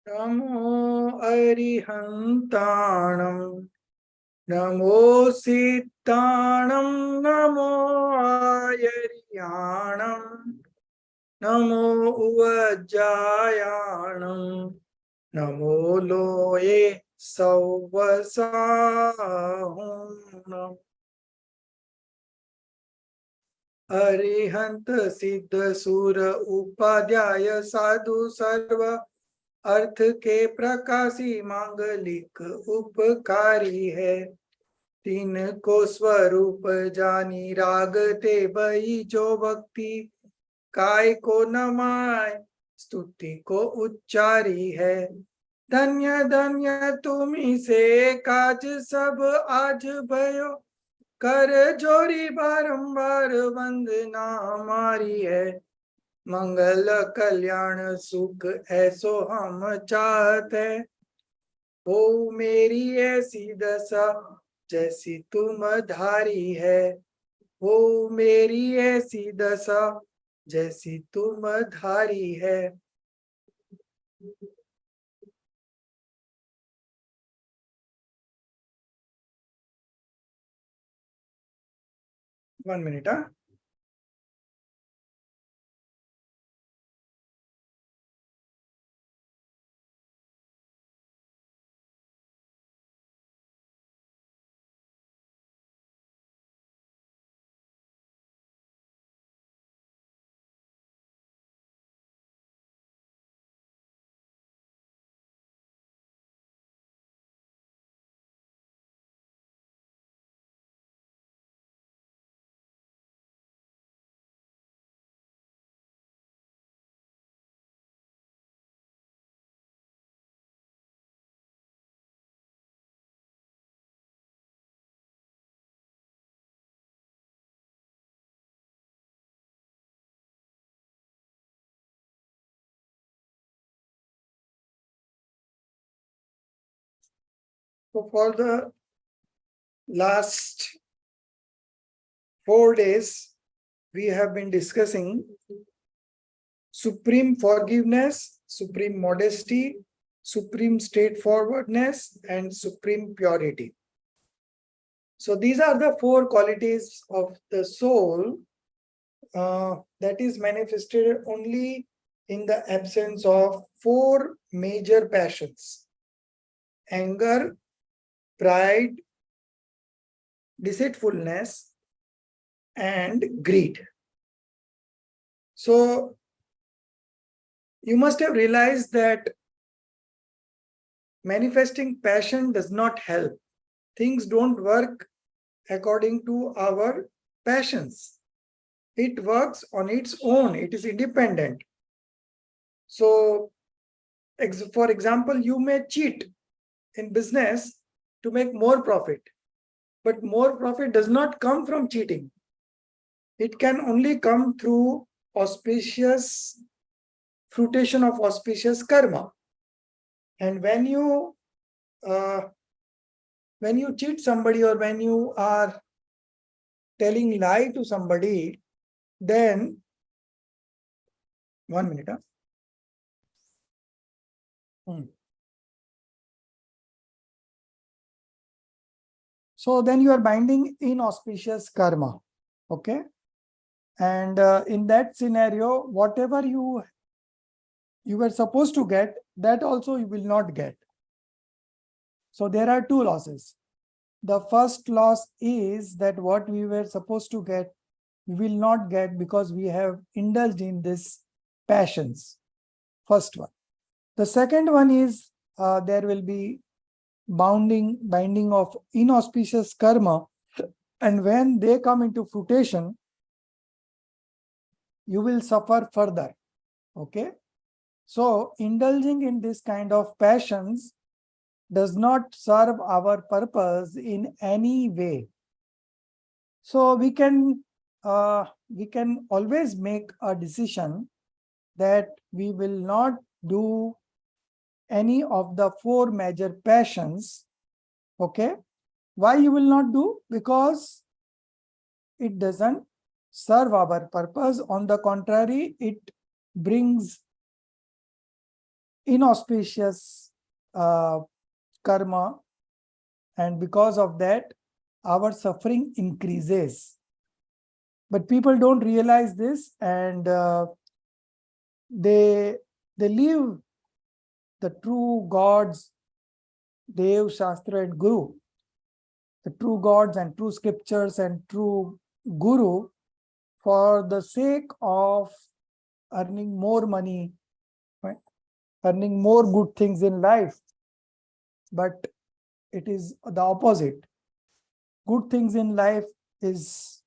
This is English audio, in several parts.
नमो अरिहन्ताणं नमो सिद्धाणं नमो आयर्याणं नमो उवज्जायाणं नमो लोये सौवसाहुं अरिहंत सिद्ध सुर उपाध्याय साधु सर्व अर्थ के प्रकाशी मांगलिक उपकारी है। तीन को स्वरूप जानी रागते भई जो भक्ति काय को नमाय स्तुति को उच्चारी है। धन्य धन्य तुम्ही से काज सब आज भयो कर जोरी बारंबार वंदना हमारी है। मंगल कल्याण सुख ऐसो हम चाहते, हो मेरी ऐसी दशा जैसी तुम धारी है। हो मेरी ऐसी दशा जैसी तुम धारी है। 1 minute. So for the last 4 days, we have been discussing supreme forgiveness, supreme modesty, supreme straightforwardness, and supreme purity. So these are the 4 qualities of the soul that is manifested only in the absence of 4 major passions: anger, pride, deceitfulness, and greed. So you must have realized that manifesting passion does not help. Things don't work according to our passions. It works on its own. It is independent. So, for example, you may cheat in business to make more profit, but more profit does not come from cheating. It can only come through auspicious fruition of auspicious karma. And when you cheat somebody, or when you are telling lie to somebody, then 1 minute. So then you are binding inauspicious karma. Okay. And in that scenario, whatever you were supposed to get, that also you will not get. So there are 2 losses. The first loss is that what we were supposed to get, we will not get because we have indulged in this passions. First one. The second one is there will be binding of inauspicious karma, and when they come into fruition, you will suffer further. Okay. So indulging in this kind of passions does not serve our purpose in any way. So we can always make a decision that we will not do any of the 4 major passions. Okay. Why you will not do? Because it doesn't serve our purpose. On the contrary, it brings inauspicious karma, and because of that, our suffering increases. But people don't realize this, and they leave the true gods, Dev, Shastra, and Guru, the true gods and true scriptures and true Guru, for the sake of earning more money, right? Earning more good things in life. But it is the opposite. Good things in life is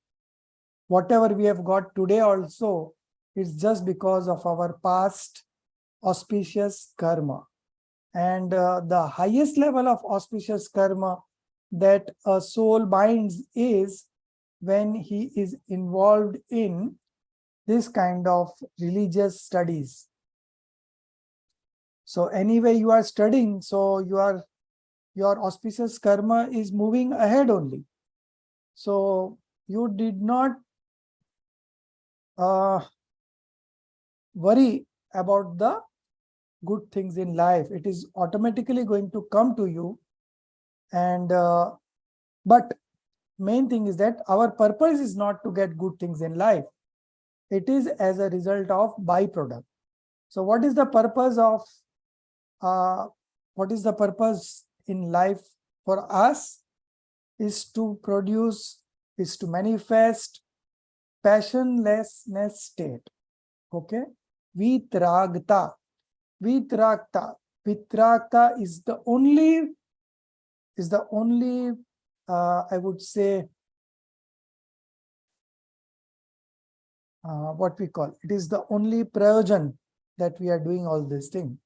whatever we have got today also, it's just because of our past auspicious karma. And the highest level of auspicious karma that a soul binds is when he is involved in this kind of religious studies. So anyway, you are studying, so your auspicious karma is moving ahead only. So you did not worry about the good things in life. It is automatically going to come to you. And but main thing is that our purpose is not to get good things in life. It is as a result of byproduct. So what is the purpose of what is the purpose in life for us? Is to produce, is to manifest passionlessness state. Okay, vitragta. Vitragta is the only I would say what we call, it is the only prayojan that we are doing all this thing.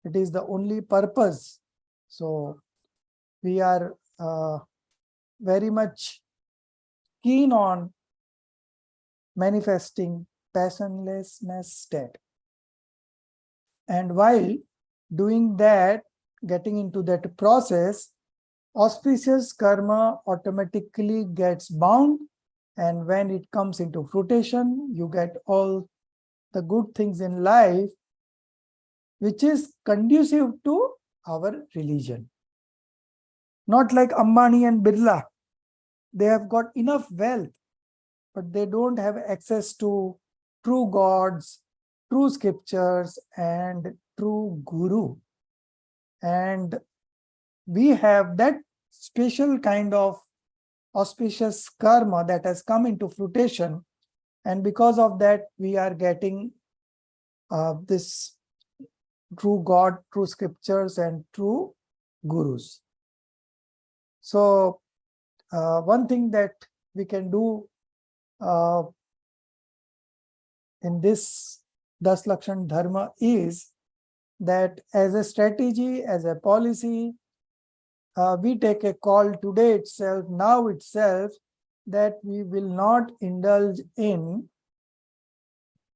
It is the only purpose. So we are very much keen on manifesting passionlessness state. And while doing that, getting into that process, auspicious karma automatically gets bound, and when it comes into fruition, you get all the good things in life, which is conducive to our religion. Not like Ambani and Birla. They have got enough wealth, but they don't have access to true gods, true scriptures, and true Guru. And we have that special kind of auspicious karma that has come into fruition, and because of that we are getting this true God, true scriptures, and true gurus. So one thing that we can do in this 10 Lakshan Dharma is that as a strategy, as a policy, we take a call today itself, now itself, that we will not indulge in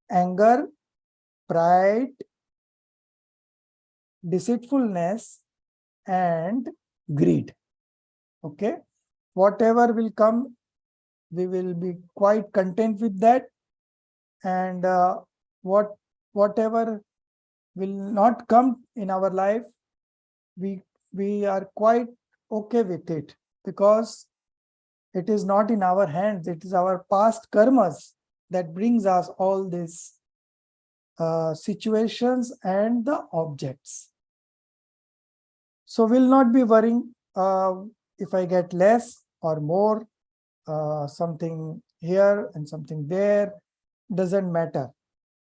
anger, pride, deceitfulness, and greed. Okay, whatever will come, we will be quite content with that, and whatever will not come in our life, we are quite okay with it, because it is not in our hands. It is our past karmas that brings us all these situations and the objects. So we'll not be worrying if I get less or more, something here and something there, doesn't matter.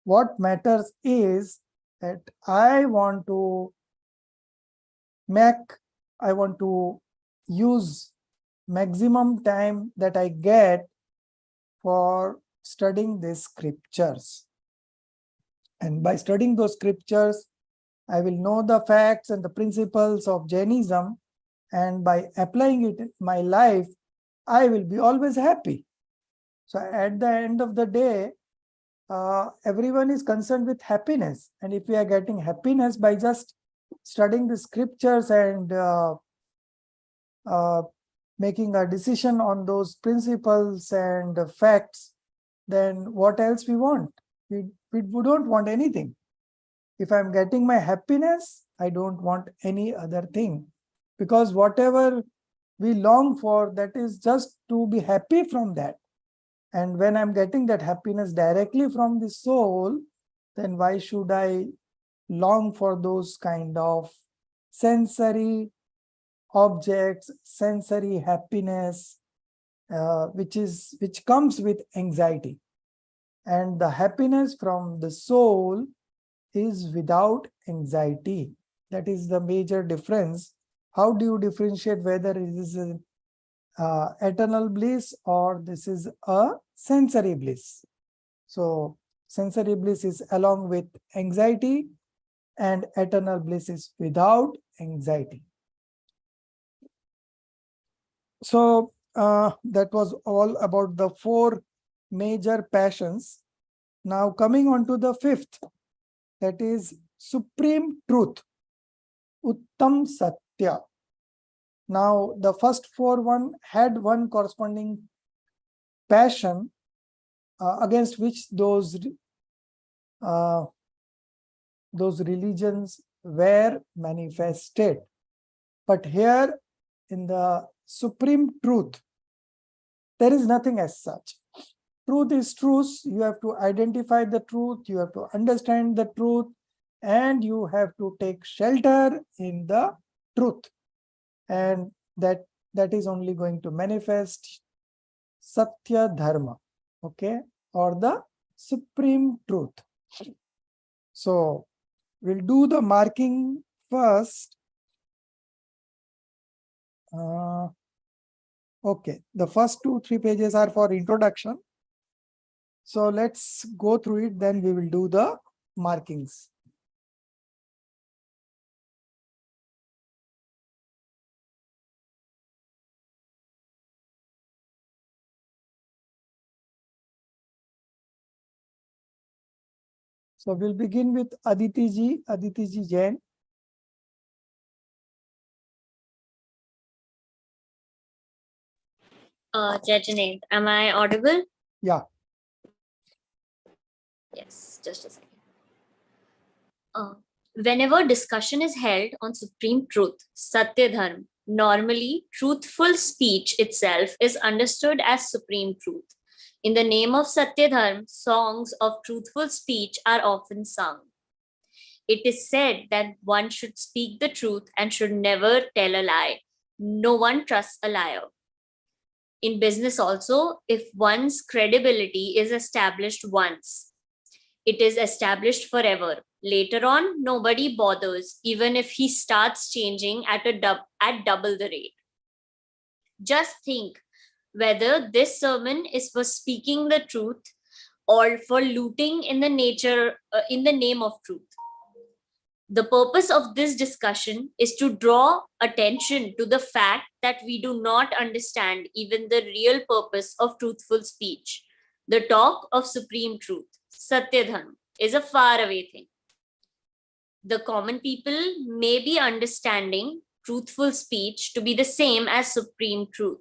What matters is that I want to use maximum time that I get for studying these scriptures. And by studying those scriptures, I will know the facts and the principles of Jainism, and by applying it in my life, I will be always happy. So at the end of the day, everyone is concerned with happiness. And if we are getting happiness by just studying the scriptures and making a decision on those principles and facts, then what else we want? We don't want anything. If I'm getting my happiness, I don't want any other thing, because whatever we long for, that is just to be happy from that. And when I'm getting that happiness directly from the soul, then why should I long for those kind of sensory objects, sensory happiness, which comes with anxiety. And the happiness from the soul is without anxiety. That is the major difference. How do you differentiate whether it is an eternal bliss or this is a sensory bliss? So sensory bliss is along with anxiety, and eternal bliss is without anxiety. So that was all about the 4 major passions. Now coming on to the 5th, that is supreme truth, Uttam Satya. Now the first 4 had one corresponding passion against which those religions were manifested. But here in the supreme truth, there is nothing as such. Truth is truth. You have to identify the truth, you have to understand the truth, and you have to take shelter in the truth. And that is only going to manifest Satya Dharma, okay, or the supreme truth. So we'll do the marking first. Okay, the first 2-3 pages are for introduction. So let's go through it, then we will do the markings. So we'll begin with Aditi Ji Jain. Jai Junaid, am I audible? Yeah. Yes, just a second. Whenever discussion is held on supreme truth, Satya Dharma, normally truthful speech itself is understood as supreme truth. In the name of Satya Dharma, songs of truthful speech are often sung. It is said that one should speak the truth and should never tell a lie. No one trusts a liar. In business also, if one's credibility is established once, it is established forever. Later on, nobody bothers, even if he starts changing at double the rate. Just think whether this sermon is for speaking the truth or for looting in the name of truth. The purpose of this discussion is to draw attention to the fact that we do not understand even the real purpose of truthful speech. The talk of supreme truth, Satya Dharma, is a faraway thing. The common people may be understanding truthful speech to be the same as supreme truth.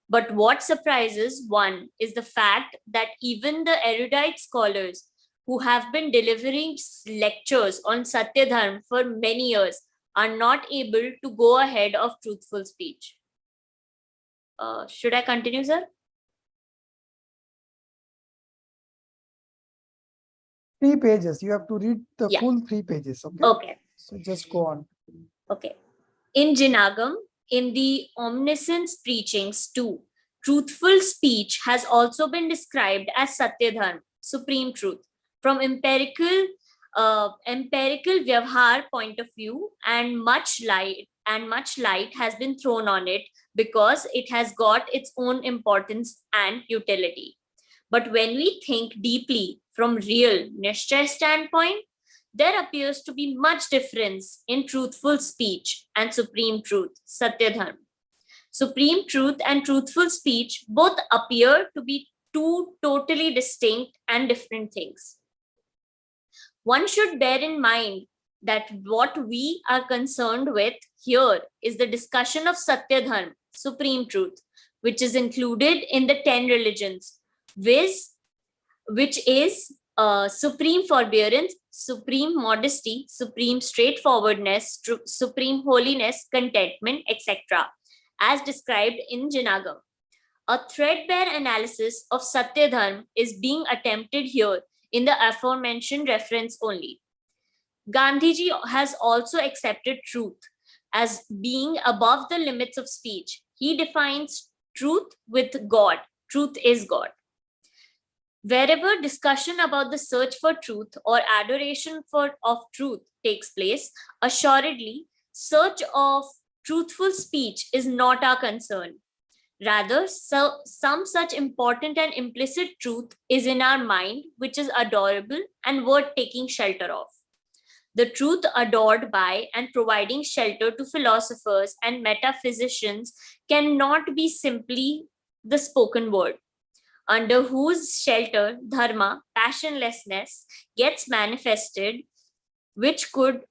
But what surprises one is the fact that even the erudite scholars who have been delivering lectures on Satya Dharma for many years are not able to go ahead of truthful speech. Should I continue, sir? 3 pages. You have to read the full 3 pages. Okay. Okay. So just go on. Okay. In Jinagam, in the omniscience preachings too, truthful speech has also been described as Satya Dharma, supreme truth, from empirical vyavhar point of view, and much light has been thrown on it because it has got its own importance and utility. But when we think deeply from real Nishchay standpoint, there appears to be much difference in truthful speech and supreme truth, Satya Dharma. Supreme truth and truthful speech both appear to be 2 totally distinct and different things. One should bear in mind that what we are concerned with here is the discussion of Satya Dharma, supreme truth, which is included in the 10 religions, which is supreme forbearance, supreme modesty, supreme straightforwardness, supreme holiness, contentment, etc., as described in Janagam. A threadbare analysis of Satya Dharma is being attempted here in the aforementioned reference only. Gandhiji has also accepted truth as being above the limits of speech. He defines truth with God. Truth is God. Wherever discussion about the search for truth or adoration of truth takes place, assuredly, search of truthful speech is not our concern. Rather, some such important and implicit truth is in our mind, which is adorable and worth taking shelter of. The truth adored by and providing shelter to philosophers and metaphysicians cannot be simply the spoken word, under whose shelter dharma, passionlessness, gets manifested, which could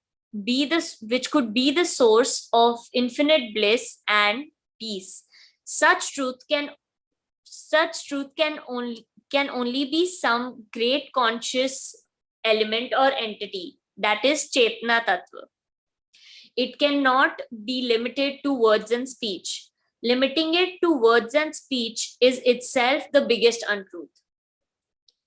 be the source of infinite bliss and peace. Such truth can only be some great conscious element or entity, that is Chetna Tattva. It cannot be limited to words and speech. Limiting it to words and speech is itself the biggest untruth.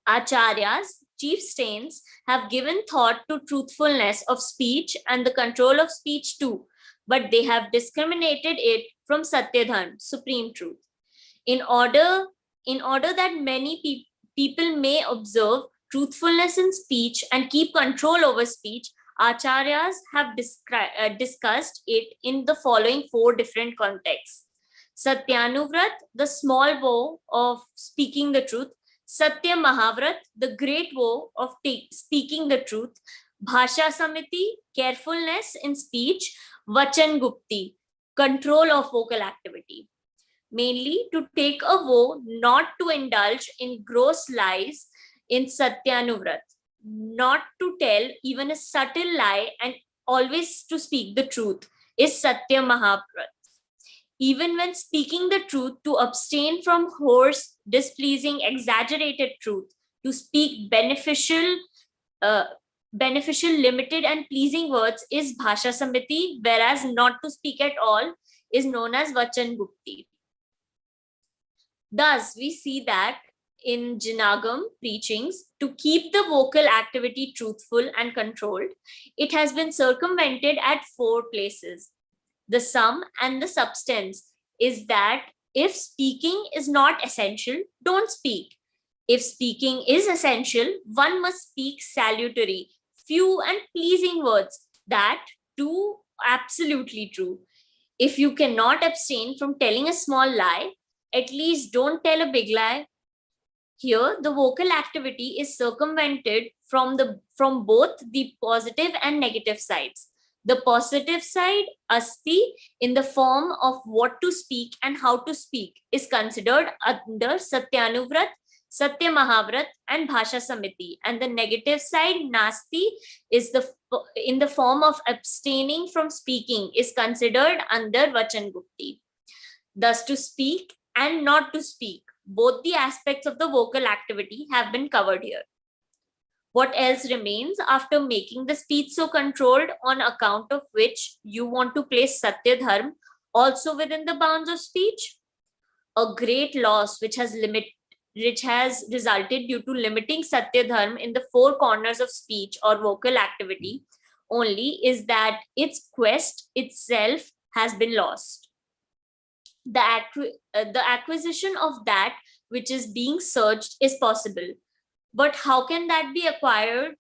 Acharyas, chief saints, have given thought to truthfulness of speech and the control of speech too, but they have discriminated it from Satya Dharma, supreme truth. In order that many people may observe truthfulness in speech and keep control over speech, Acharyas have discussed it in the following 4 different contexts. Satyanuvrat, the small vow of speaking the truth. Satya Mahavrat, the great vow of speaking the truth. Bhasha Samiti, carefulness in speech. Vachan Gupti, control of vocal activity. Mainly to take a vow not to indulge in gross lies in Satyanuvrat, not to tell even a subtle lie and always to speak the truth is Satya Mahavrat. Even when speaking the truth, to abstain from hoarse, displeasing, exaggerated truth, to speak beneficial, limited and pleasing words is Bhasha Samiti, whereas not to speak at all is known as Vachan Gupti. Thus, we see that in Janagam preachings, to keep the vocal activity truthful and controlled, it has been circumvented at 4 places. The sum and the substance is that if speaking is not essential, don't speak. If speaking is essential, one must speak salutary, few and pleasing words. That too absolutely true. If you cannot abstain from telling a small lie, at least don't tell a big lie. Here, the vocal activity is circumvented from both the positive and negative sides. The positive side, asti, in the form of what to speak and how to speak, is considered under Satyanuvrat, Satya Mahavrat, and Bhasha Samiti. And the negative side, nasti, is in the form of abstaining from speaking, is considered under Vachan Gupti. Thus, to speak and not to speak, both the aspects of the vocal activity have been covered here. What else remains after making the speech so controlled, on account of which you want to place Satya Dharma also within the bounds of speech? A great loss which has resulted due to limiting Satya Dharma in the 4 corners of speech or vocal activity only is that its quest itself has been lost. The acquisition of that which is being searched is possible. But how can that be acquired?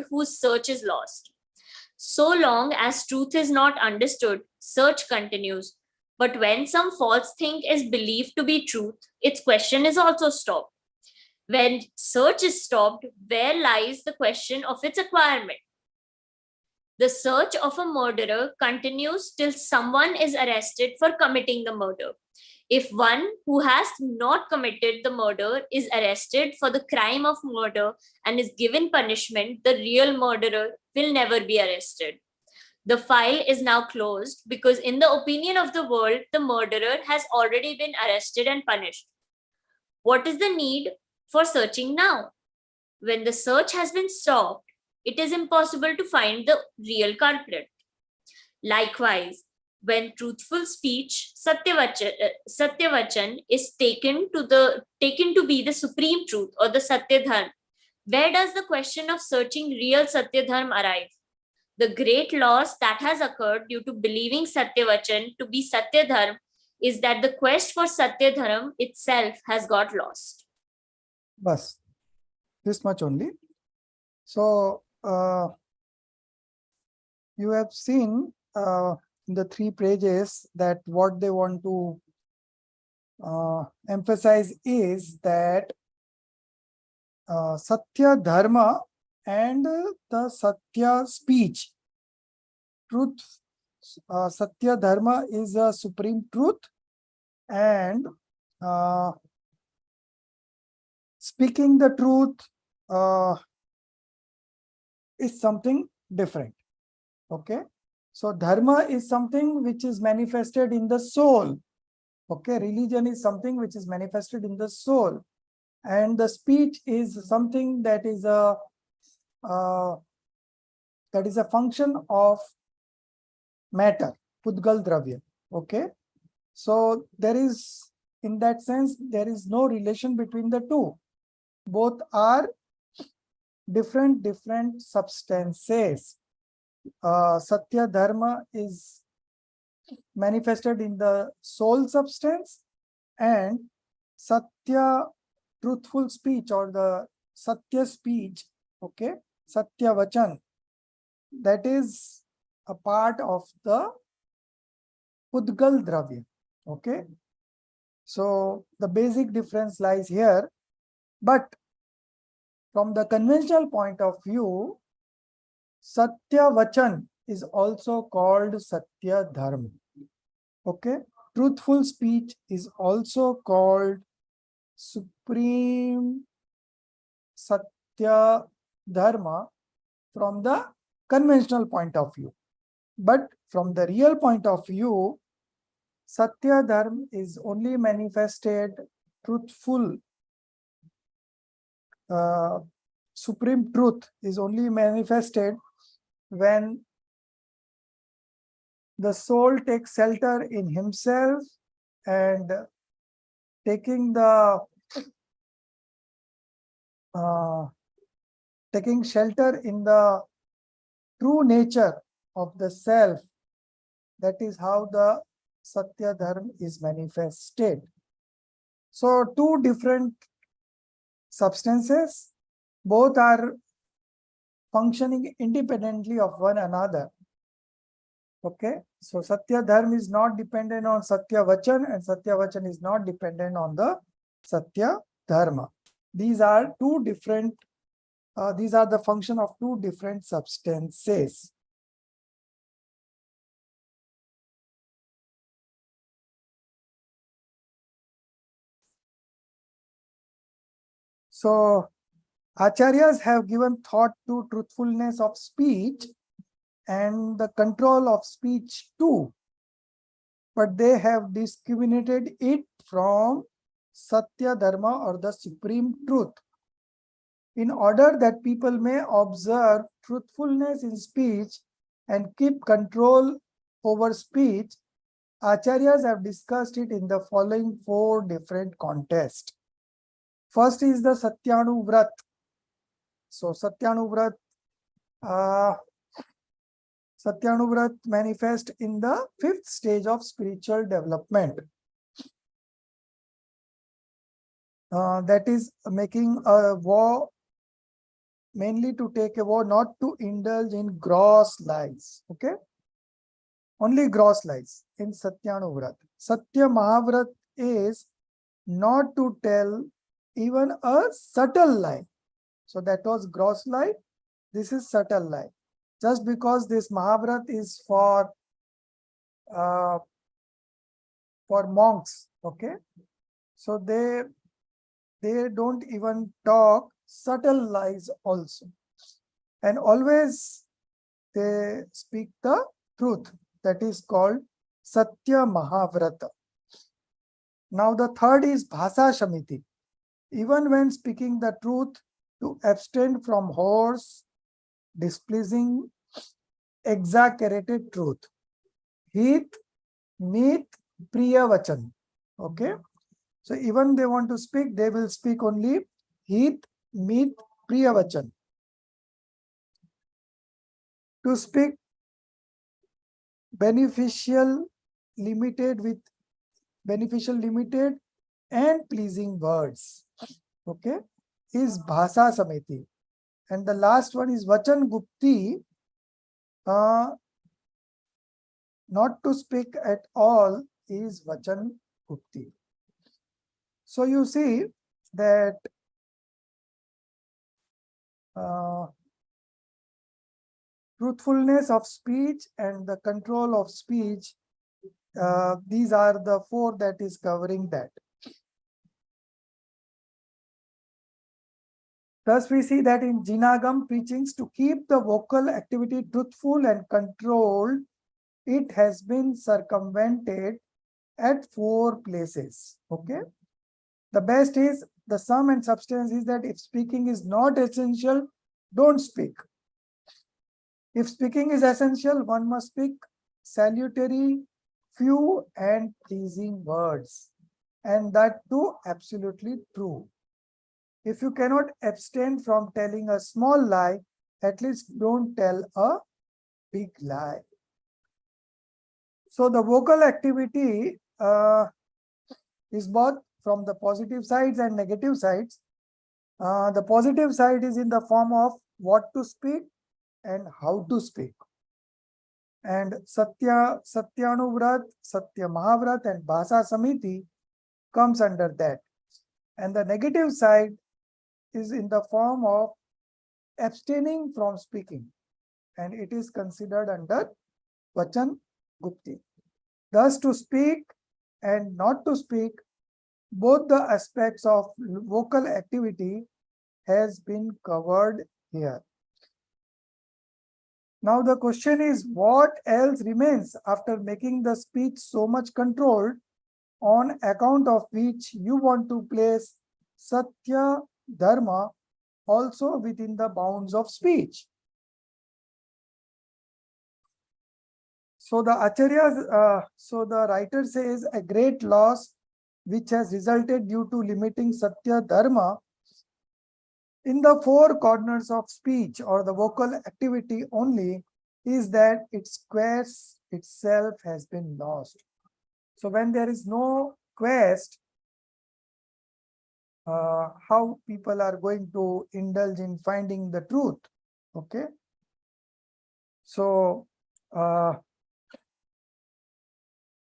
Whose search is lost? So long as truth is not understood, search continues. But when some false thing is believed to be truth, its question is also stopped. When search is stopped, where lies the question of its acquirement? The search of a murderer continues till someone is arrested for committing the murder. If one who has not committed the murder is arrested for the crime of murder and is given punishment, the real murderer will never be arrested. The file is now closed because in the opinion of the world, the murderer has already been arrested and punished. What is the need for searching now? When the search has been stopped, it is impossible to find the real culprit. Likewise, when truthful speech, Satyavachan, is taken to be the supreme truth or the Satyadharma, where does the question of searching real Satyadharma arrive? The great loss that has occurred due to believing Satyavachan to be Satyadharma is that the quest for Satyadharma itself has got lost. Bas, this much only. So you have seen in the 3 pages that what they want to emphasize is that Satya Dharma and the Satya speech. Truth, Satya Dharma is a supreme truth, and speaking the truth is something different. Okay, so dharma is something which is manifested in the soul. Okay, religion is something which is manifested in the soul, and the speech is something that is a function of matter, Pudgal Dravya. Okay, so there is, in that sense, there is no relation between the two. Both are different substances. Satya Dharma is manifested in the soul substance, and Satya, truthful speech, or the Satya speech, okay, Satya Vachan, that is a part of the Pudgal Dravya. Okay, so the basic difference lies here, but from the conventional point of view, Satya Vachan is also called Satya Dharma. Okay, truthful speech is also called supreme Satya Dharma from the conventional point of view. But from the real point of view, Satya Dharma is only manifested, truthful, supreme truth is only manifested when the soul takes shelter in himself, and taking shelter in the true nature of the self. That is how the Satya Dharma is manifested. So 2 different substances, both are functioning independently of one another. Okay, so Satya Dharma is not dependent on Satya Vachan, and Satya Vachan is not dependent on the Satya Dharma. These are 2 different, these are the function of 2 different substances. So Acharyas have given thought to truthfulness of speech and the control of speech too, but they have discriminated it from Satya Dharma, or the supreme truth. In order that people may observe truthfulness in speech and keep control over speech, Acharyas have discussed it in the following 4 different contexts. First is the Satyanu-vrat. So Satyanu-vrat manifests in the 5th stage of spiritual development. That is making a vow, mainly to take a vow not to indulge in gross lies. Okay, only gross lies in Satyanu-vrat. Satya Mahavrat is not to tell even a subtle lie. So that was gross lie. This is subtle lie. Just because this Mahavrat is for monks, okay, so they don't even talk subtle lies also, and always they speak the truth. That is called Satya Mahavrata. Now the third is Bhasa Shamiti. Even when speaking the truth, to abstain from horse, displeasing, exaggerated truth. Hit, meet, priya vachan. Okay. So even they want to speak, they will speak only hit, meet, priya vachan. To speak beneficial limited and pleasing words. Okay. Is bhasa samiti. And the last one is vachan gupti. Not to speak at all is vachan gupti. So you see that truthfulness of speech and the control of speech, these are the four that is covering that. Thus, we see that in Jinagam preachings, to keep the vocal activity truthful and controlled, it has been circumvented at 4 places. Okay. The best is, the sum and substance is that if speaking is not essential, don't speak. If speaking is essential, one must speak salutary, few and pleasing words. And that too absolutely true. If you cannot abstain from telling a small lie, at least don't tell a big lie. So the vocal activity is both from the positive sides and negative sides. The positive side is in the form of what to speak and how to speak. And Satyanuvrat, Satya Mahavrat and Bhasa Samiti comes under that. And the negative side is in the form of abstaining from speaking. And it is considered under Vachan Gupti. Thus, to speak and not to speak, both the aspects of vocal activity has been covered here. Now the question is, what else remains after making the speech so much controlled, on account of which you want to place Satya Dharma also within the bounds of speech? So the Acharyas, so the writer says, a great loss which has resulted due to limiting Satya Dharma in the 4 corners of speech or the vocal activity only, is that its quest itself has been lost. So when there is no quest, how people are going to indulge in finding the truth? Okay. So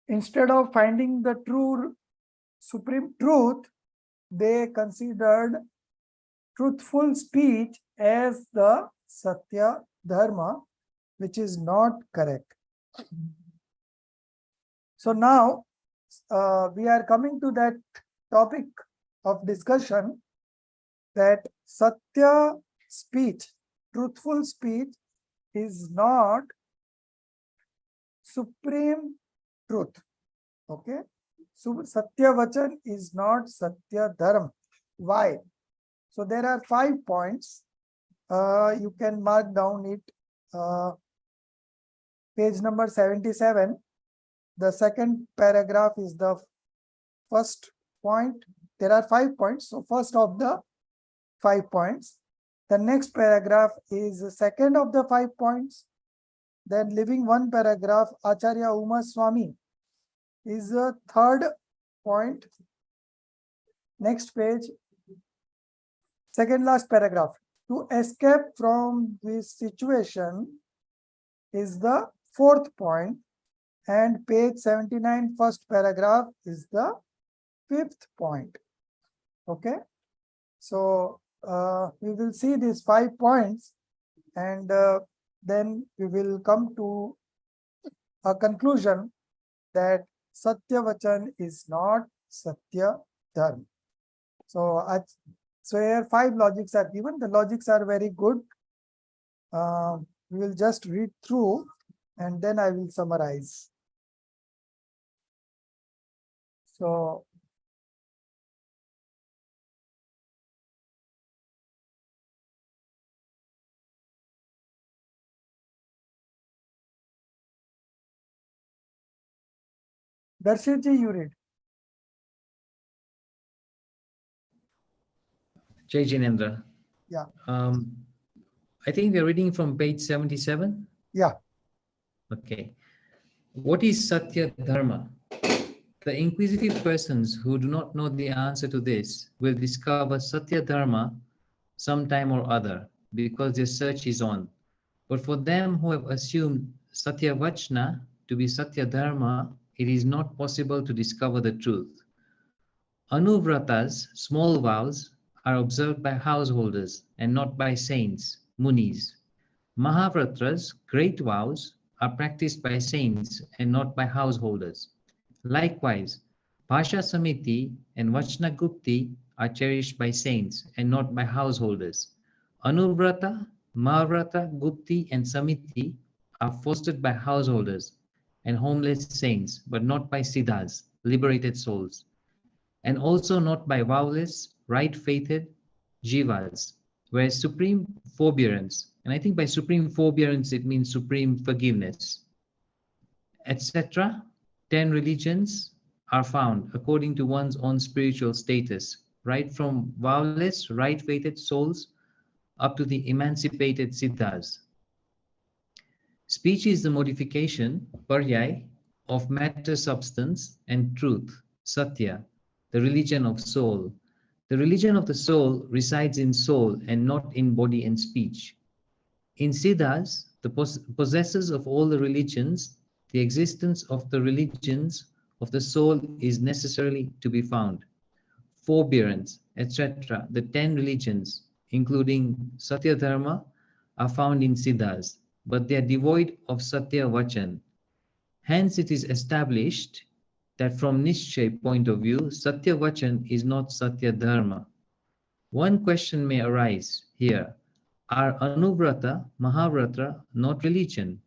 instead of finding the true supreme truth, they considered truthful speech as the Satya Dharma, which is not correct. So now we are coming to that topic of discussion, that Satya speech, truthful speech, is not supreme truth. Okay. So Satya Vachan is not Satya Dharma. Why? So there are 5 points. You can mark down it. Page number 77. The second paragraph is the first point. There are 5 points. So first of the 5 points. The next paragraph is the second of the 5 points. Then leaving one paragraph, Acharya Uma Swami is the third point. Next page, second last paragraph. To escape from this situation is the 4th point, and page 79, first paragraph is the 5th point. Okay. So we will see these 5 points, and then we will come to a conclusion that Satya Vachan is not Satya Dharma. So here 5 logics are given. The logics are very good. We will just read through and then I will summarize. So Darshitji, you read. Jai Jinendra. Yeah. I think we're reading from page 77. Yeah. Okay. What is Satya Dharma? The inquisitive persons who do not know the answer to this will discover Satya Dharma sometime or other because their search is on. But for them who have assumed Satya Vachna to be Satya Dharma, it is not possible to discover the truth. Anuvratas, small vows, are observed by householders and not by saints, munis. Mahavratras, great vows, are practiced by saints and not by householders. Likewise, Bhasha Samiti and Vachna Gupti are cherished by saints and not by householders. Anuvrata, Mahavrata, Gupti, and Samiti are fostered by householders and homeless saints, but not by siddhas, liberated souls, and also not by vowless, right-faithted jivas, whereas supreme forbearance, and I think by supreme forbearance it means supreme forgiveness, etc. 10 religions are found according to one's own spiritual status, right from vowless, right-faithted souls up to the emancipated siddhas. Speech is the modification, paryay, of matter, substance, and truth, satya, the religion of soul. The religion of the soul resides in soul and not in body and speech. In siddhas, the possessors of all the religions, the existence of the religions of the soul is necessarily to be found. Forbearance, etc., the 10 religions, including Satya Dharma, are found in siddhas, but they are devoid of Satya Vachan. Hence, it is established that from Nishchay point of view, Satya Vachan is not Satya Dharma. One question may arise here. Are Anuvrata, Mahavrata not religion?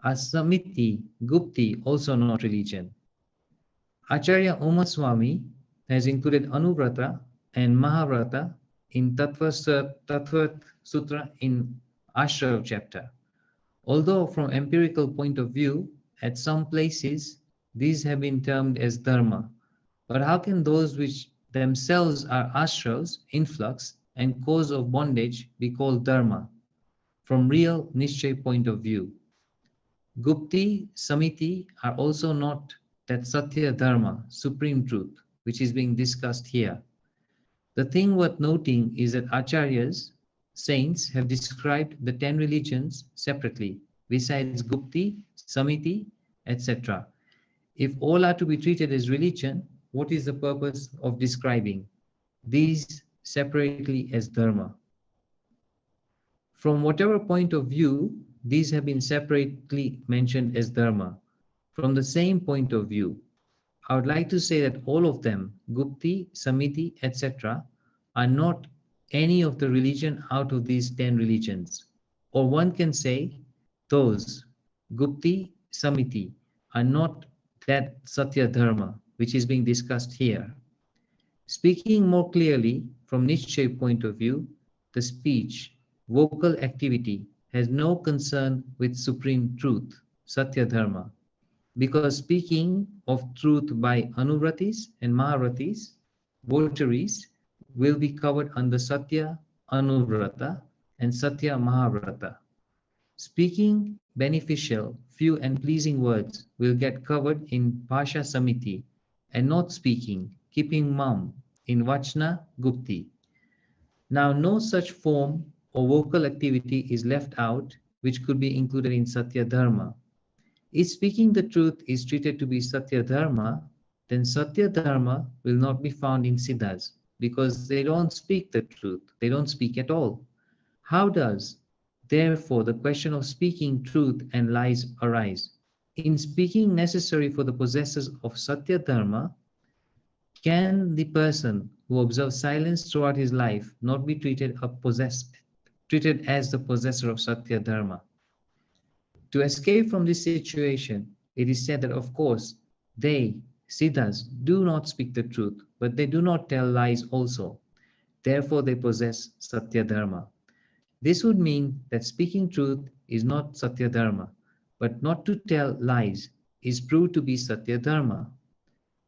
Are Samiti, Gupti also not religion? Acharya Umaswamy has included Anuvrata and Mahavrata in Tattva Sutra in Ashra chapter. Although from empirical point of view, at some places, these have been termed as dharma. But how can those which themselves are ashras, influx, and cause of bondage be called dharma? From real Nishchay point of view. Gupti, Samiti are also not that Satya Dharma, supreme truth, which is being discussed here. The thing worth noting is that Acharyas, saints, have described the 10 religions separately, besides Gupti, Samiti, etc. If all are to be treated as religion, what is the purpose of describing these separately as dharma? From whatever point of view, these have been separately mentioned as dharma. From the same point of view, I would like to say that all of them, Gupti, Samiti, etc., are not any of the religion out of these 10 religions. Or one can say those, Gupti, Samiti, are not that Satya Dharma, which is being discussed here. Speaking more clearly from Nishchay point of view, the speech, vocal activity has no concern with supreme truth, Satya Dharma, because speaking of truth by Anuvratis and Mahavratis, votaries, will be covered under Satya Anuvrata and Satya Mahavrata. Speaking beneficial, few and pleasing words will get covered in Bhasha Samiti, and not speaking, keeping mum, in Vachna Gupti. Now, no such form or vocal activity is left out which could be included in Satya Dharma. If speaking the truth is treated to be Satya Dharma, then Satya Dharma will not be found in Siddhas because they don't speak the truth. They don't speak at all. How does, therefore, the question of speaking truth and lies arise? In speaking necessary for the possessors of Satya Dharma, can the person who observes silence throughout his life not be treated as the possessor of Satya Dharma? To escape from this situation, it is said that, of course, they, Siddhas, do not speak the truth, but they do not tell lies also. Therefore, they possess Satya Dharma. This would mean that speaking truth is not Satya Dharma, but not to tell lies is proved to be Satya Dharma.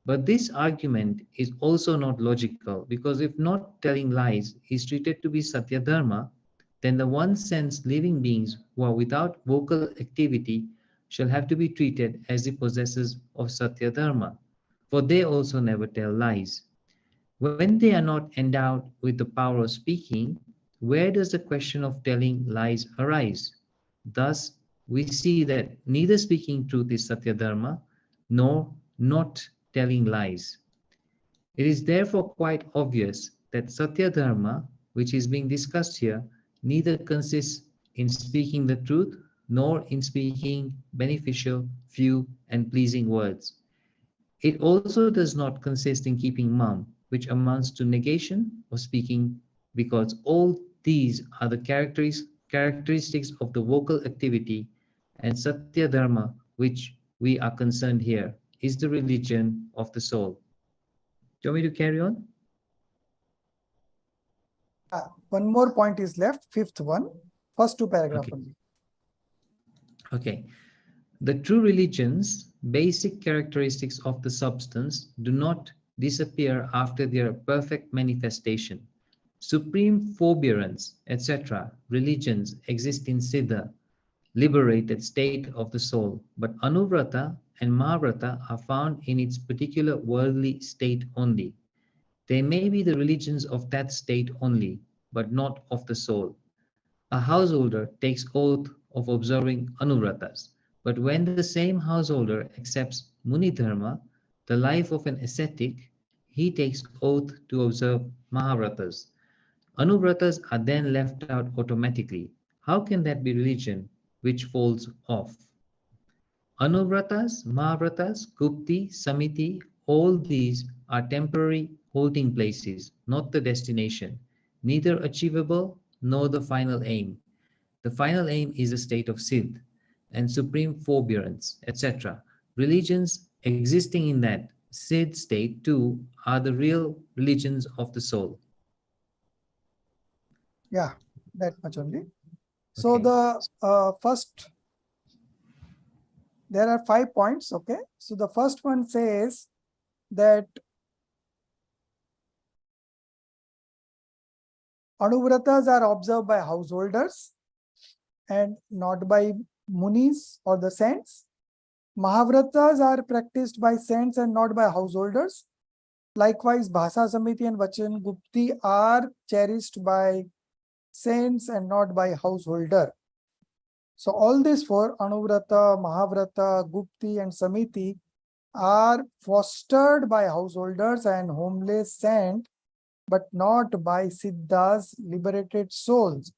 But this argument is also not logical, because if not telling lies is treated to be Satya Dharma, then the one sense living beings who are without vocal activity shall have to be treated as the possessors of Satya Dharma, for they also never tell lies. When they are not endowed with the power of speaking, where does the question of telling lies arise? Thus, we see that neither speaking truth is Satya Dharma, nor not telling lies. It is therefore quite obvious that Satya Dharma, which is being discussed here, neither consists in speaking the truth nor in speaking beneficial, few, and pleasing words. It also does not consist in keeping mum, which amounts to negation of speaking, because all these are the characteristics of the vocal activity, and Satya Dharma, which we are concerned here, is the religion of the soul. Do you want me to carry on? One more point is left, fifth one, first two paragraph only. Okay. The true religion's basic characteristics of the substance do not disappear after their perfect manifestation. Supreme forbearance, etc. religions exist in Siddha, liberated state of the soul, but Anuvrata and Mahavrata are found in its particular worldly state only. They may be the religions of that state only, but not of the soul. A householder takes oath of observing Anuvratas, but when the same householder accepts Muni Dharma, the life of an ascetic, he takes oath to observe Mahavratas. Anuvratas are then left out automatically. How can that be religion which falls off? Anuvratas, Mahavratas, Gupti, Samiti, all these are temporary holding places, not the destination, neither achievable nor the final aim. The final aim is a state of Siddh and supreme forbearance, etc. Religions existing in that Siddh state too are the real religions of the soul. Yeah, that much only. So Okay. the first, there are 5 points. Okay. So the first one says that Anuvratas are observed by householders and not by munis or the saints. Mahavratas are practiced by saints and not by householders. Likewise, Bhasa Samiti and Vachan Gupti are cherished by saints and not by householder. So all these four, Anuvrata, Mahavrata, Gupti and Samiti, are fostered by householders and homeless saint, but not by Siddhas, liberated souls,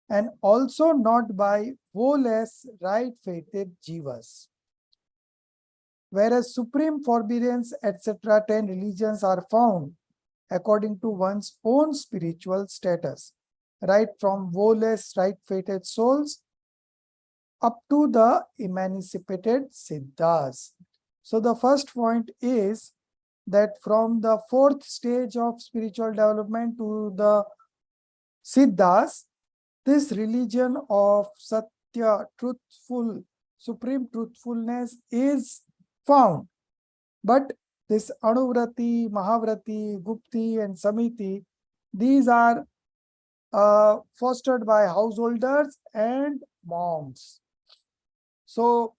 and also not by woeless, right-fated jivas. Whereas supreme forbearance, etc., 10 religions are found according to one's own spiritual status, right from woeless, right-fated souls up to the emancipated siddhas. So the first point is that from the 4th stage of spiritual development to the siddhas, this religion of Satya, truthful, supreme truthfulness is found. But this Anuvrati, Mahavrati, Gupti and Samiti, these are fostered by householders and monks. So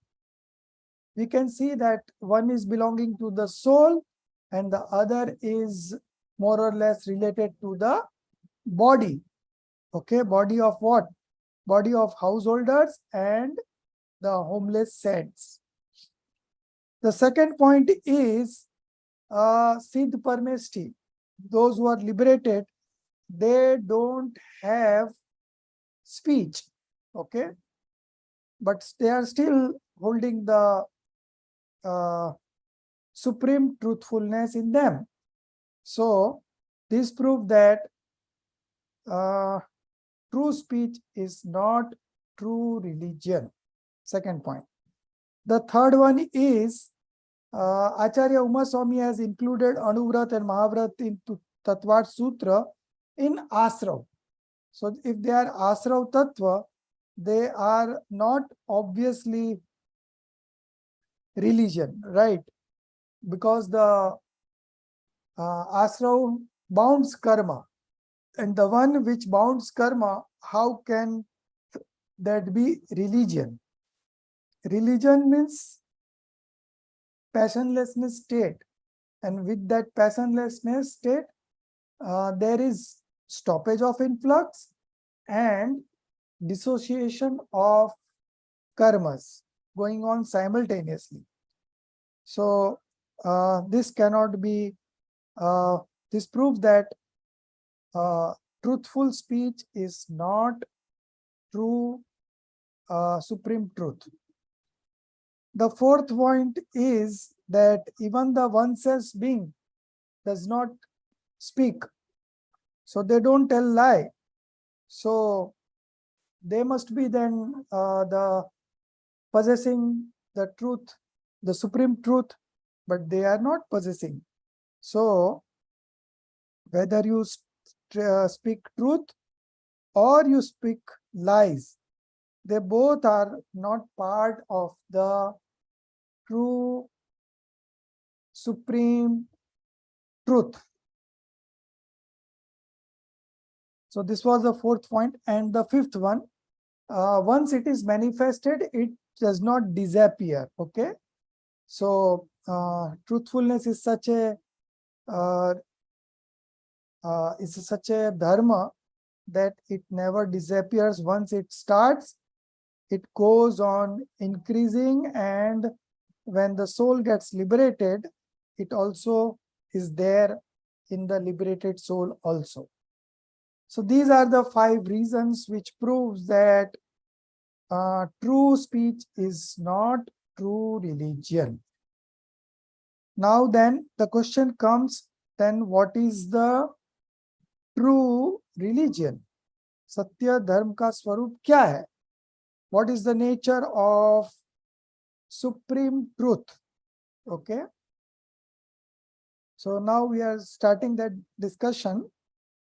we can see that one is belonging to the soul and the other is more or less related to the body. Okay, body of what? Body of householders and the homeless saints. The second point is Siddh Parmesti. Those who are liberated, they don't have speech. Okay, but they are still holding the supreme truthfulness in them. So this proves that true speech is not true religion. Second point. The third one is Acharya Uma Swami has included Anuvrat and Mahavrat into Tattvat Sutra in Asrav. So if they are Asrav Tattva, they are not obviously religion, right? because the asra bounds karma, and the one which bounds karma, how can that be religion? Religion means passionlessness state, and with that passionlessness state, there is stoppage of influx and dissociation of karmas going on simultaneously. So this cannot be, this proves that truthful speech is not true supreme truth. The fourth point is that even the one-sense being does not speak. So they don't tell lie. So they must be then the possessing the truth, the supreme truth, but they are not possessing. So whether you speak truth or you speak lies, they both are not part of the true supreme truth. So this was the fourth point. And the fifth one, once it is manifested, it does not disappear. Okay. So truthfulness is such a dharma that it never disappears. Once it starts, it goes on increasing, and when the soul gets liberated, it also is there in the liberated soul also. So these are the 5 reasons which proves that true speech is not true religion. Now then the question comes, then what is the true religion? Satya dharma ka swarup kya hai? What is the nature of supreme truth? Okay. So now we are starting that discussion,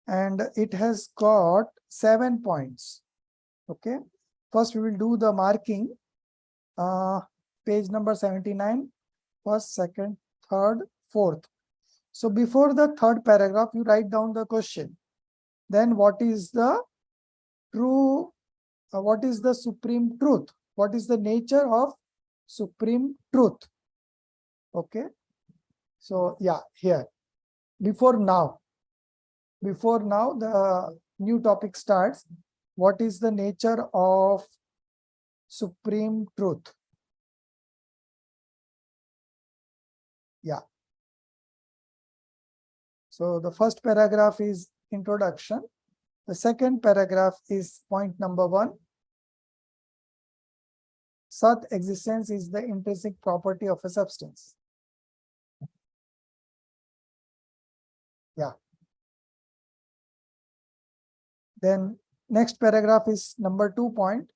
and it has got 7 points. Okay. First we will do the marking. Page number 79, first, second, third, fourth. So before the third paragraph, you write down the question. Then what is the true, what is the supreme truth? What is the nature of supreme truth? Okay. So yeah, here, before now the new topic starts. What is the nature of supreme truth? Yeah. So the first paragraph is introduction. The second paragraph is point number 1. Sat existence is the intrinsic property of a substance. Yeah. Then next paragraph is number 2 point.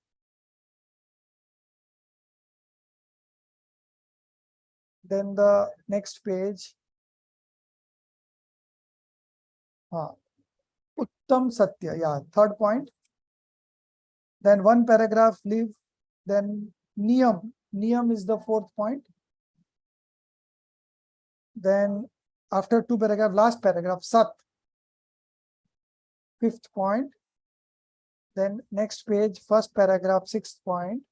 Then the next page, Uttam Satya, yeah, third point. Then one paragraph leave. Then Niyam is the fourth point. Then after 2 paragraph, last paragraph, Sat, fifth point. Then next page, first paragraph, 6th point.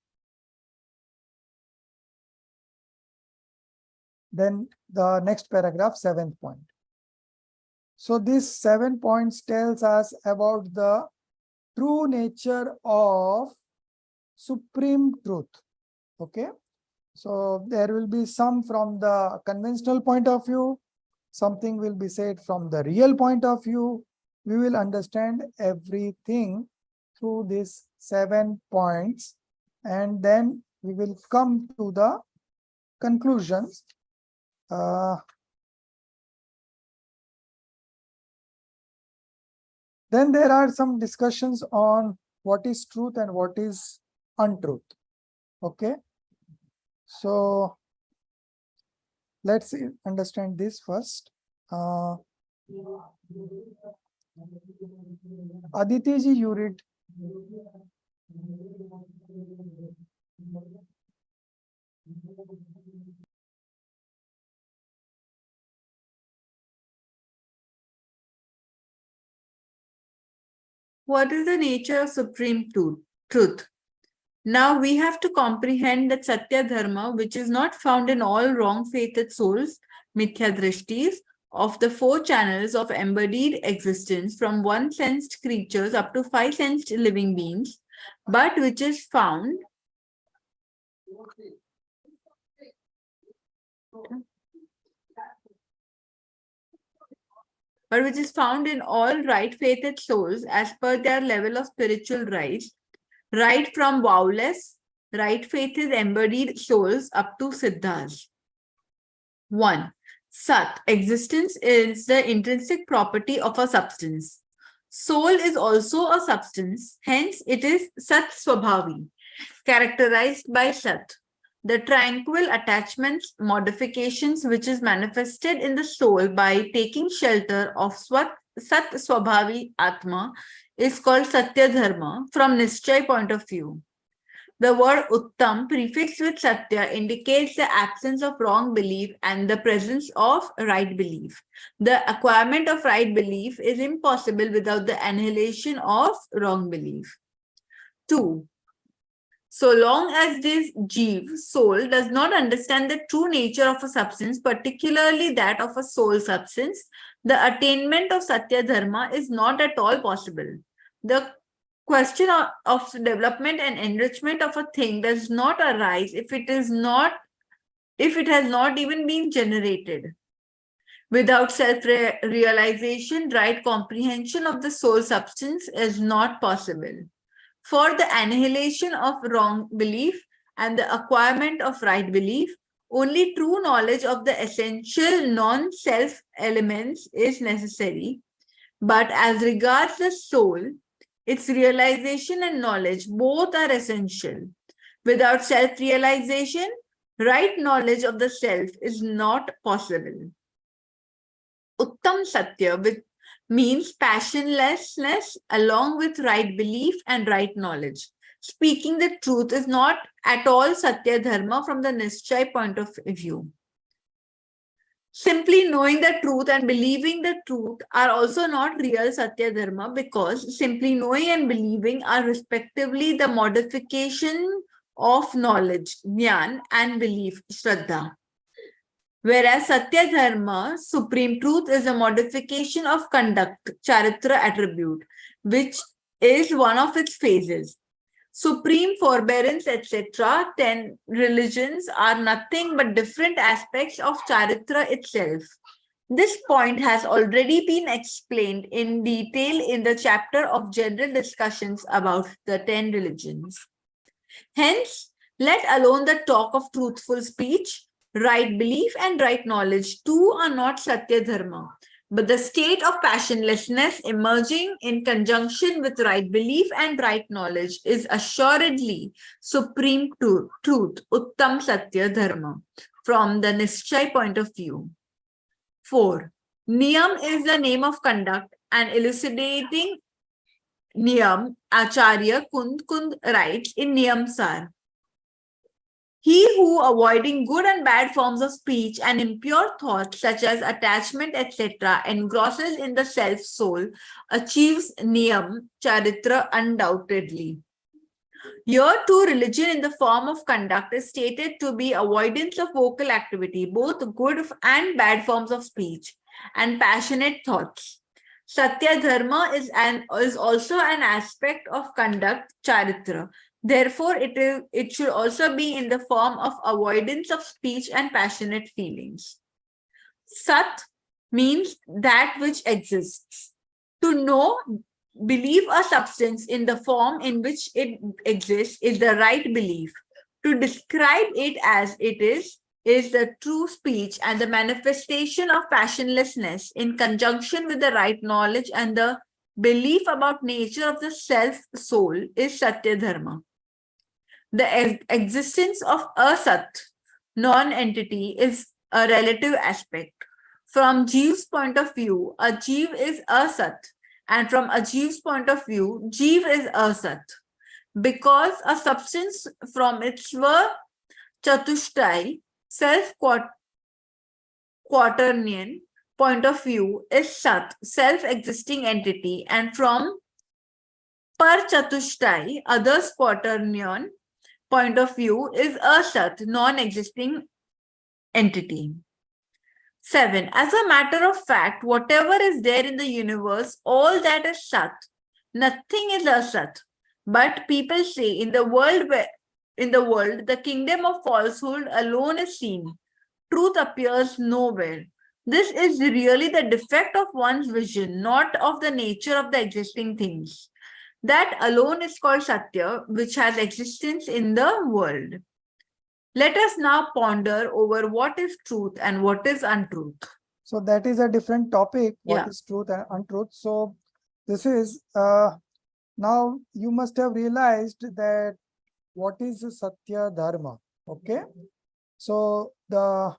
Then the next paragraph, 7th point. So these 7 points tells us about the true nature of supreme truth. Okay. So there will be some from the conventional point of view, something will be said from the real point of view. We will understand everything through these 7 points, and then we will come to the conclusions. Then there are some discussions on what is truth and what is untruth. Okay. So let's understand this first. Aditi ji, you read. What is the nature of supreme truth? Now we have to comprehend that Satya Dharma, which is not found in all wrong-faithed souls, Mithya Drishtis, of the 4 channels of embodied existence from 1-sensed creatures up to 5-sensed living beings, but which is found in all right-faithed souls as per their level of spiritual rise, right from vowless, right-faithed embodied souls up to siddhas. 1. Sat, existence is the intrinsic property of a substance. Soul is also a substance, hence it is Sat Swabhavi, characterized by Sat. The tranquil attachments, modifications which is manifested in the soul by taking shelter of Sat Swabhavi Atma is called Satya Dharma from Nischay point of view. The word Uttam prefixed with Satya indicates the absence of wrong belief and the presence of right belief. The acquirement of right belief is impossible without the annihilation of wrong belief. 2. So long as this Jeev, soul, does not understand the true nature of a substance, particularly that of a soul substance, the attainment of Satya Dharma is not at all possible. The question of development and enrichment of a thing does not arise if it has not even been generated. Without self-realization, right comprehension of the soul substance is not possible. For the annihilation of wrong belief and the acquirement of right belief, only true knowledge of the essential non-self elements is necessary. But as regards the soul, its realization and knowledge both are essential. Without self-realization, right knowledge of the self is not possible. Uttam Satya, which means passionlessness along with right belief and right knowledge. Speaking the truth is not at all Satya Dharma from the Nischay point of view. Simply knowing the truth and believing the truth are also not real Satya Dharma, because simply knowing and believing are respectively the modification of knowledge, jnana, and belief, shraddha. Whereas Satya Dharma, supreme truth, is a modification of conduct, charitra attribute, which is one of its phases. Supreme forbearance, etc., 10 religions are nothing but different aspects of charitra itself. This point has already been explained in detail in the chapter of general discussions about the 10 religions. Hence, let alone the talk of truthful speech, right belief and right knowledge too are not Satya Dharma, but the state of passionlessness emerging in conjunction with right belief and right knowledge is assuredly supreme truth, Uttam Satya Dharma, from the Nischay point of view. 4. Niyam is the name of conduct, and elucidating Niyam, Acharya Kund writes in Niyam Sar. He who, avoiding good and bad forms of speech and impure thoughts such as attachment, etc., engrosses in the self-soul, achieves niyam, charitra undoubtedly. Here too, religion in the form of conduct is stated to be avoidance of vocal activity, both good and bad forms of speech, and passionate thoughts. Satya Dharma is also an aspect of conduct, charitra. Therefore, it should also be in the form of avoidance of speech and passionate feelings. Sat means that which exists. To know, believe a substance in the form in which it exists is the right belief. To describe it as it is the true speech, and the manifestation of passionlessness in conjunction with the right knowledge and the belief about nature of the self-soul is Satya Dharma. The existence of a Sat, non-entity, is a relative aspect. From Jeev's point of view, a Jeev is a Sat, and from a Jeev's point of view, Jeev is a Sat. Because a substance from its Chatushtai, self-quaternion point of view is Sat, self-existing entity, and from per Chatushtai, others quaternion point of view, is asat, non-existing entity. 7. As a matter of fact, whatever is there in the universe, all that is sat. Nothing is asat. But people say in the world, the kingdom of falsehood alone is seen. Truth appears nowhere. This is really the defect of one's vision, not of the nature of the existing things. That alone is called Satya, which has existence in the world. Let us now ponder over what is truth and what is untruth. So that is a different topic. What Yeah. is truth and untruth? So this is now you must have realized that what is Satya Dharma. Okay. So the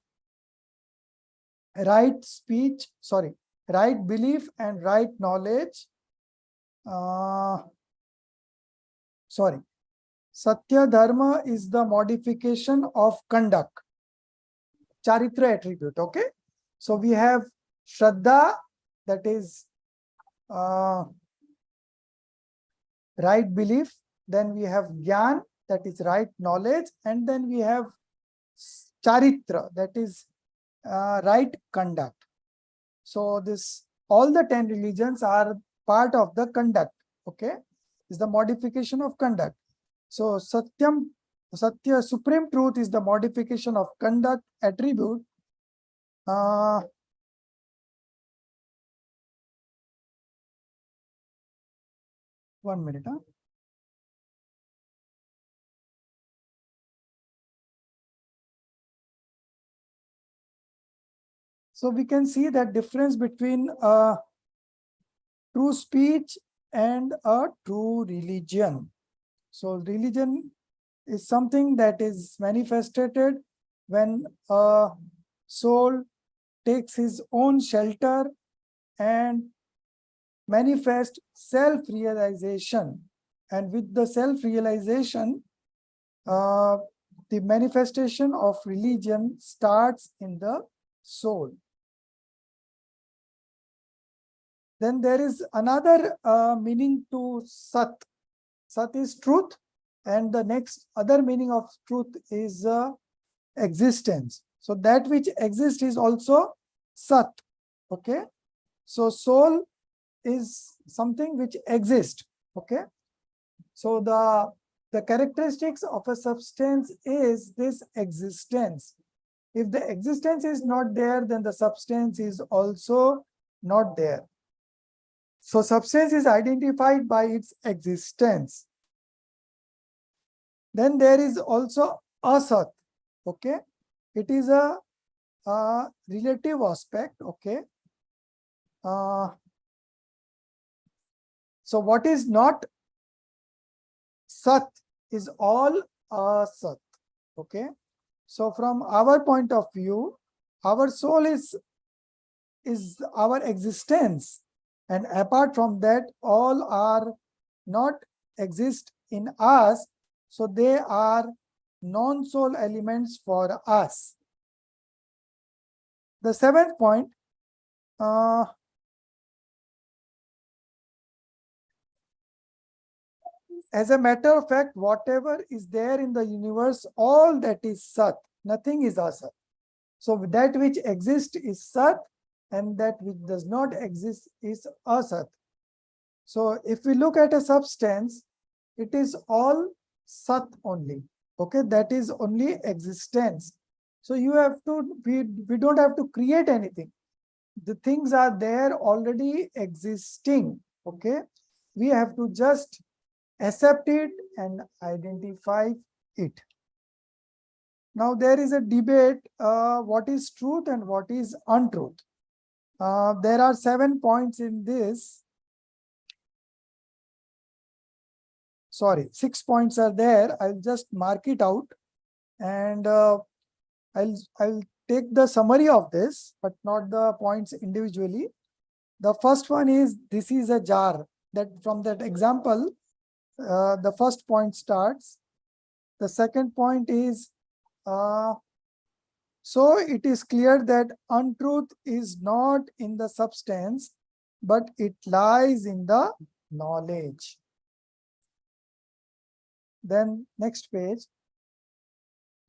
right speech, sorry, right belief and right knowledge. Satya Dharma is the modification of conduct, Charitra attribute. Okay. So we have Shraddha, that is right belief. Then we have Gyan, that is right knowledge. And then we have Charitra, that is right conduct. So this, all the 10 religions are part of the conduct. Okay. Is the modification of conduct. So Satya, supreme truth, is the modification of conduct attribute. 1 minute. So we can see that difference between true speech and a true religion. So religion is something that is manifested when a soul takes his own shelter and manifest self-realization. And with the self-realization, the manifestation of religion starts in the soul. Then there is another meaning to Sat. Sat is truth, and the next other meaning of truth is existence. So that which exists is also Sat. Okay. So soul is something which exists. Okay. So the characteristics of a substance is this existence. If the existence is not there, then the substance is also not there. So substance is identified by its existence. Then there is also asat. Okay. It is a relative aspect. Okay. So what is not Sat is all asat. Okay. So from our point of view, our soul is our existence. And apart from that, all are not exist in us. So they are non-soul elements for us. The 7th point, as a matter of fact, whatever is there in the universe, all that is Sat, nothing is Asat. So that which exists is Sat, and that which does not exist is Asat. So if we look at a substance, it is all Sat only. Okay, that is only existence. So you have to, we don't have to create anything. The things are there already existing. Okay, we have to just accept it and identify it. Now there is a debate, what is truth and what is untruth. There are 7 points in this. Sorry, 6 points are there. I'll just mark it out, and I'll take the summary of this, but not the points individually. The first one is, this is a jar. That from that example, the first point starts. The second point is, so it is clear that untruth is not in the substance, but it lies in the knowledge. Then next page.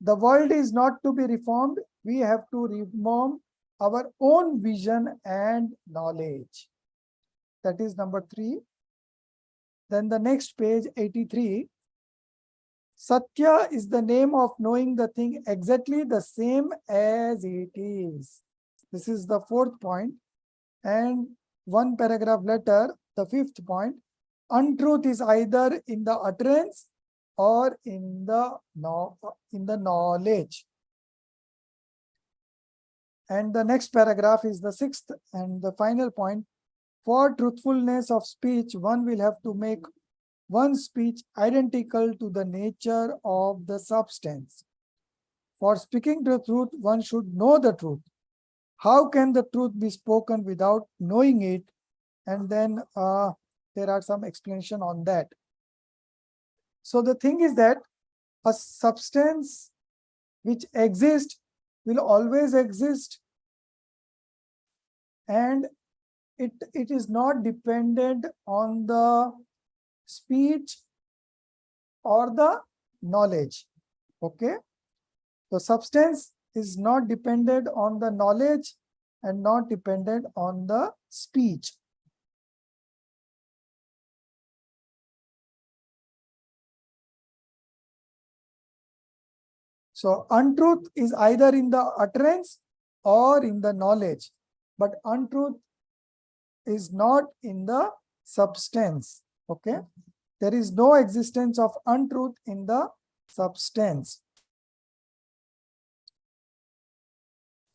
The world is not to be reformed. We have to reform our own vision and knowledge. That is number 3. Then the next page, 83. Satya is the name of knowing the thing exactly the same as it is. This is the 4th point. And one paragraph later, the 5th point. Untruth is either in the utterance or in the knowledge. And the next paragraph is the 6th and the final point. For truthfulness of speech, one will have to make one's speech identical to the nature of the substance. For speaking the truth, one should know the truth. How can the truth be spoken without knowing it? And then there are some explanation on that. So the thing is that a substance which exists will always exist, and it is not dependent on the speech or the knowledge. Okay, so substance is not dependent on the knowledge and not dependent on the speech. So untruth is either in the utterance or in the knowledge, but untruth is not in the substance. Okay, there is no existence of untruth in the substance.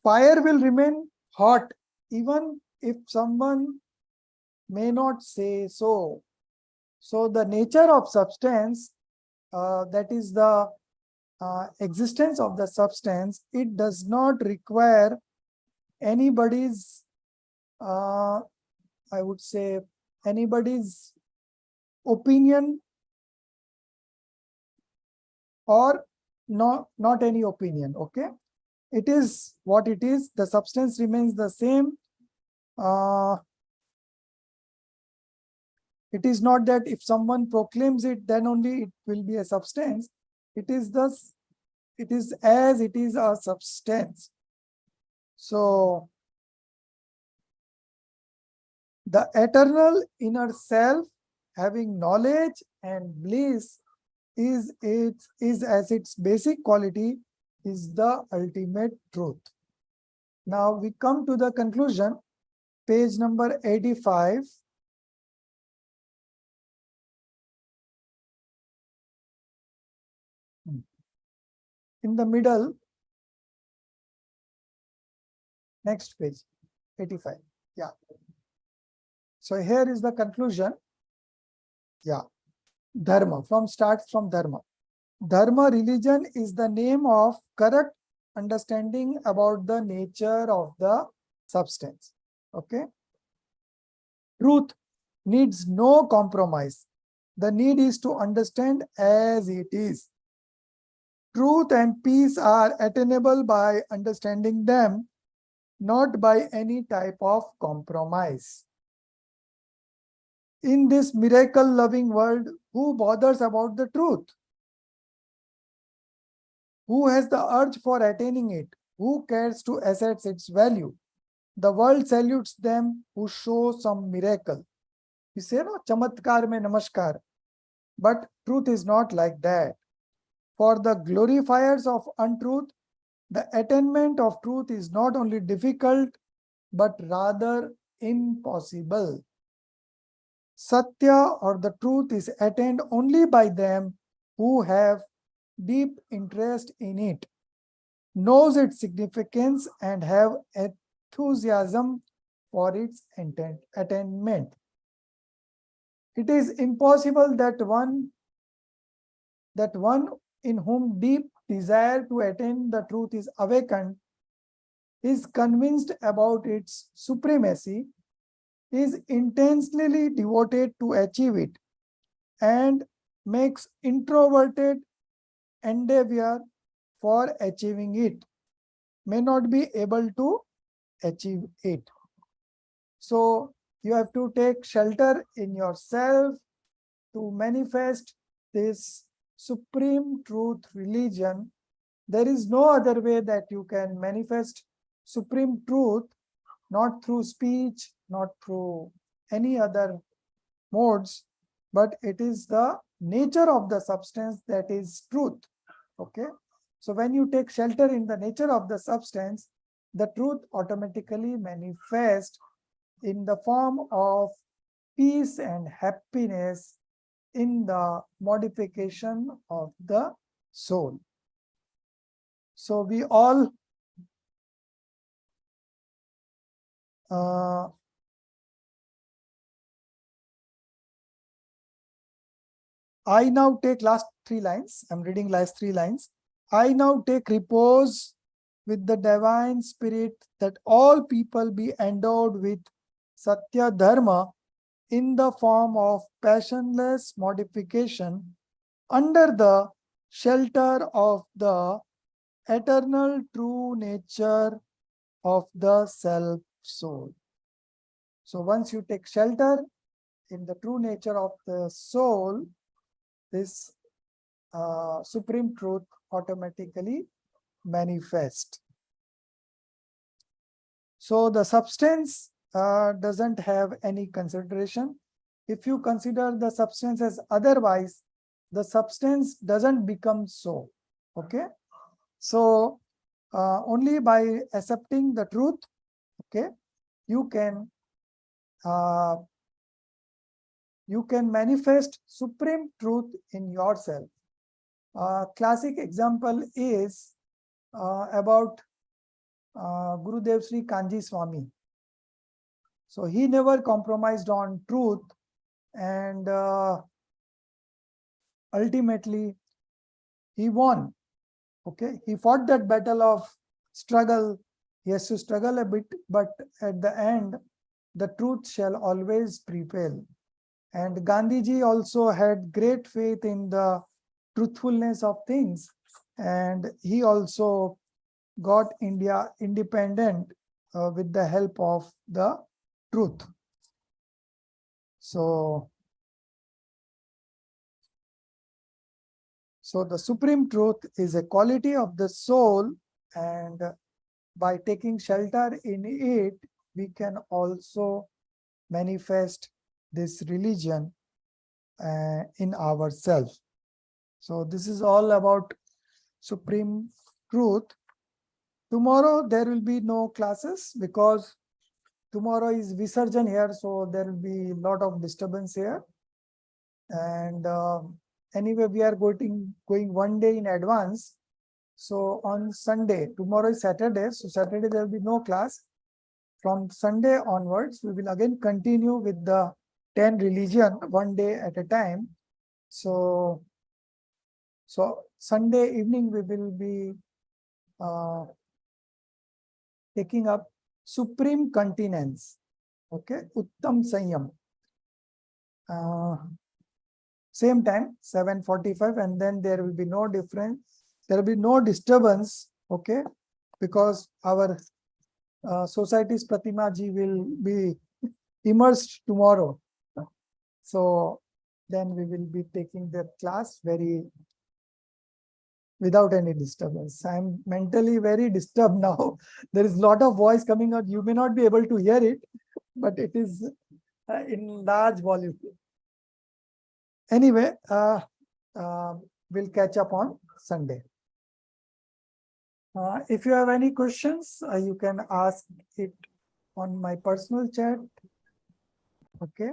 Fire will remain hot even if someone may not say so. So the nature of substance, that is the existence of the substance, it does not require anybody's, I would say, anybody's opinion or not any opinion. Okay, it is what it is. The substance remains the same. It is not that if someone proclaims it, then only it will be a substance. It is thus, it is as it is a substance. So the eternal inner self, having knowledge and bliss, is as its basic quality, is the ultimate truth. Now we come to the conclusion, page number 85. In the middle, next page, 85. Yeah. So here is the conclusion. Yeah. Dharma, starts from Dharma. Dharma, religion, is the name of correct understanding about the nature of the substance. Okay. Truth needs no compromise. The need is to understand as it is. Truth and peace are attainable by understanding them, not by any type of compromise. In this miracle-loving world, who bothers about the truth? Who has the urge for attaining it? Who cares to assess its value? The world salutes them who show some miracle. You say, no, chamatkar mein namaskar. But truth is not like that. For the glorifiers of untruth, the attainment of truth is not only difficult, but rather impossible. Satya, or the truth, is attained only by them who have deep interest in it, knows its significance, and have enthusiasm for its attainment. It is impossible that one in whom deep desire to attain the truth is awakened, is convinced about its supremacy, is intensely devoted to achieve it, and makes introverted endeavor for achieving it, may not be able to achieve it. So you have to take shelter in yourself to manifest this supreme truth religion, there is no other way that you can manifest supreme truth, not through speech, not through any other modes, but it is the nature of the substance that is truth. Okay. So when you take shelter in the nature of the substance, the truth automatically manifests in the form of peace and happiness in the modification of the soul. So we all I now take last 3 lines. I'm reading last 3 lines. I now take repose with the divine spirit that all people be endowed with Satya Dharma in the form of passionless modification under the shelter of the eternal true nature of the self soul. So once you take shelter in the true nature of the soul, this supreme truth automatically manifests. So the substance doesn't have any consideration. If you consider the substance as otherwise, the substance doesn't become so. Okay. So only by accepting the truth, okay, you can manifest supreme truth in yourself. Classic example is about Gurudev Sri Kanji Swami. So he never compromised on truth, and ultimately he won. Okay, he fought that battle of struggle. He has to struggle a bit, but at the end, the truth shall always prevail. And Gandhiji also had great faith in the truthfulness of things, and he also got India independent with the help of the truth. So the supreme truth is a quality of the soul, and by taking shelter in it, we can also manifest this religion in ourselves. So this is all about supreme truth. Tomorrow there will be no classes because tomorrow is Visarjan here, so there will be a lot of disturbance here. And anyway, we are going 1 day in advance. So on Sunday, tomorrow is Saturday, so Saturday there will be no class. From Sunday onwards, we will again continue with the 10 religion 1 day at a time. So Sunday evening we will be taking up supreme continence. Okay, Uttam Sanyam. Same time, 7:45, and then there will be no difference. There will be no disturbance. Okay, because our society's Pratima ji will be immersed tomorrow. So then we will be taking the class without any disturbance. I'm mentally very disturbed now. There is a lot of voice coming out. You may not be able to hear it, but it is in large volume. Anyway, we'll catch up on Sunday. If you have any questions, you can ask it on my personal chat. Okay.